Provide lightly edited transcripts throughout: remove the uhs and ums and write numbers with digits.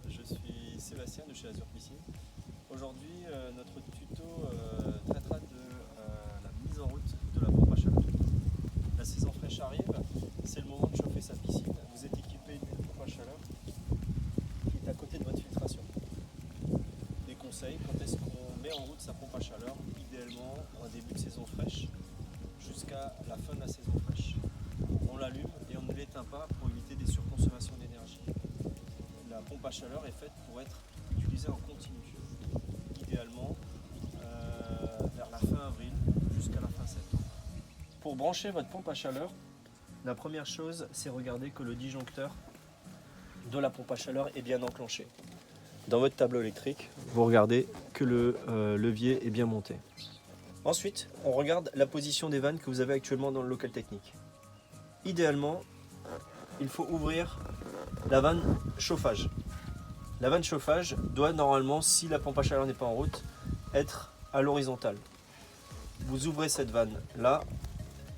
Je suis Sébastien de chez Azure Piscine. Aujourd'hui, notre tuto traitera de la mise en route de la pompe à chaleur. La saison fraîche arrive, c'est le moment de chauffer sa piscine. Vous êtes équipé d'une pompe à chaleur qui est à côté de votre filtration. Des conseils, quand est-ce qu'on met en route sa pompe à chaleur? Idéalement en début de saison fraîche jusqu'à la fin de la saison fraîche. On l'allume et on ne l'éteint pas pour éviter des surconsommations d'énergie. La pompe à chaleur est faite pour être utilisée en continu, idéalement vers la fin avril jusqu'à la fin septembre. Pour brancher votre pompe à chaleur, la première chose, c'est regarder que le disjoncteur de la pompe à chaleur est bien enclenché. Dans votre tableau électrique, vous regardez que le levier est bien monté. Ensuite, on regarde la position des vannes que vous avez actuellement dans le local technique. Idéalement, il faut ouvrir la vanne chauffage. La vanne chauffage doit normalement, si la pompe à chaleur n'est pas en route, être à l'horizontale. Vous ouvrez cette vanne là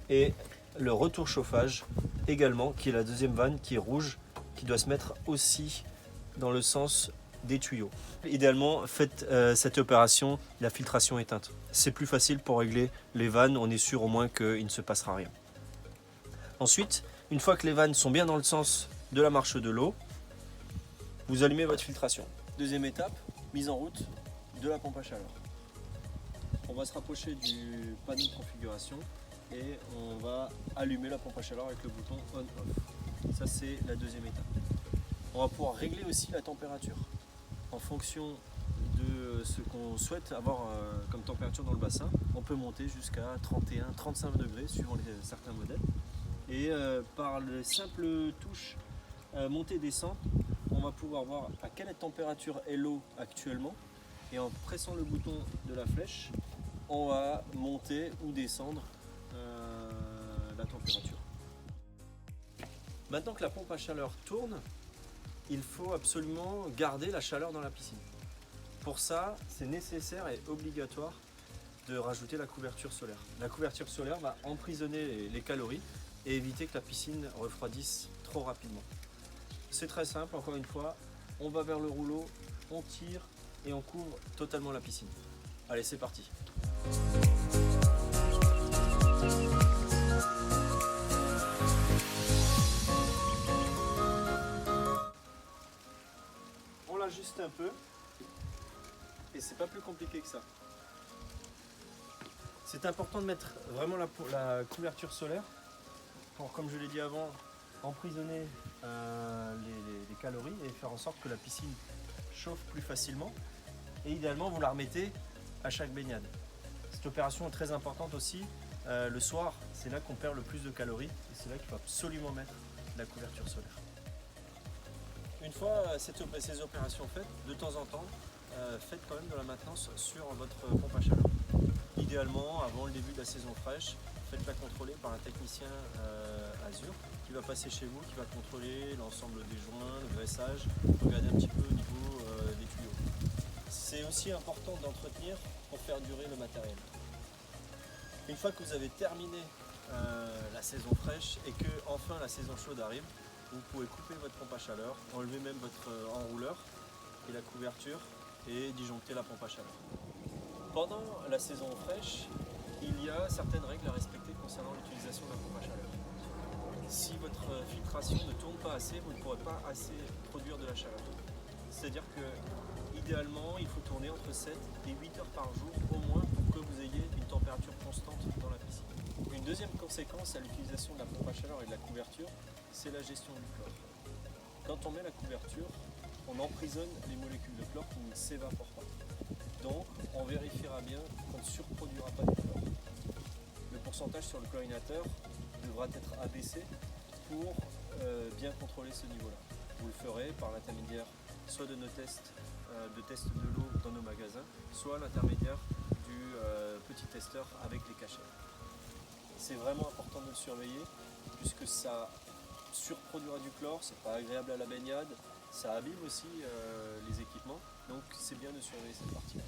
et le retour chauffage également, qui est la deuxième vanne qui est rouge, qui doit se mettre aussi dans le sens des tuyaux. Idéalement, faites cette opération, la filtration éteinte. C'est plus facile pour régler les vannes, on est sûr au moins qu'il ne se passera rien. Ensuite, une fois que les vannes sont bien dans le sens de la marche de l'eau, vous allumez votre filtration. Deuxième étape, mise en route de la pompe à chaleur. On va se rapprocher du panneau de configuration et on va allumer la pompe à chaleur avec le bouton on-off. Ça, c'est la deuxième étape. On va pouvoir régler aussi la température en fonction de ce qu'on souhaite avoir comme température dans le bassin. On peut monter jusqu'à 31-35 degrés suivant certains modèles. Et par les simples touches montée-descente, on va pouvoir voir à quelle température est l'eau actuellement. Et en pressant le bouton de la flèche, on va monter ou descendre la température. Maintenant que la pompe à chaleur tourne, il faut absolument garder la chaleur dans la piscine. Pour ça, c'est nécessaire et obligatoire de rajouter la couverture solaire. La couverture solaire va emprisonner les calories et éviter que la piscine refroidisse trop rapidement. C'est très simple, encore une fois, on va vers le rouleau, on tire et on couvre totalement la piscine. Allez, c'est parti. On l'ajuste un peu et c'est pas plus compliqué que ça. C'est important de mettre vraiment la couverture solaire pour, comme je l'ai dit avant, emprisonner les calories et faire en sorte que la piscine chauffe plus facilement. Et idéalement, vous la remettez à chaque baignade. Cette opération est très importante aussi. Le soir, c'est là qu'on perd le plus de calories et c'est là qu'il faut absolument mettre la couverture solaire. Une fois ces opérations faites, de temps en temps, faites quand même de la maintenance sur votre pompe à chaleur. Idéalement, avant le début de la saison fraîche, faites-la contrôler par un technicien Azure qui va passer chez vous, qui va contrôler l'ensemble des joints, le graissage, regarder un petit peu au niveau des tuyaux. C'est aussi important d'entretenir pour faire durer le matériel. Une fois que vous avez terminé la saison fraîche et que enfin la saison chaude arrive, vous pouvez couper votre pompe à chaleur, enlever même votre enrouleur et la couverture et disjoncter la pompe à chaleur. Pendant la saison fraîche, il y a certaines règles à respecter concernant l'utilisation de la pompe à chaleur. Si votre filtration ne tourne pas assez, vous ne pourrez pas assez produire de la chaleur. C'est-à-dire que idéalement, il faut tourner entre 7 et 8 heures par jour au moins pour que vous ayez une température constante dans la piscine. Une deuxième conséquence à l'utilisation de la pompe à chaleur et de la couverture, c'est la gestion du chlore. Quand on met la couverture, on emprisonne les molécules de chlore qui ne s'évaporent pas. Donc, on vérifiera bien qu'on ne surproduira pas de chlore. Le pourcentage sur le chlorinateur devra être abaissé pour bien contrôler ce niveau-là. Vous le ferez par l'intermédiaire soit de nos tests de l'eau dans nos magasins, soit à l'intermédiaire du petit testeur avec les cachets. C'est vraiment important de le surveiller puisque ça surproduira du chlore, c'est pas agréable à la baignade, ça abîme aussi les équipements, donc c'est bien de surveiller cette partie-là.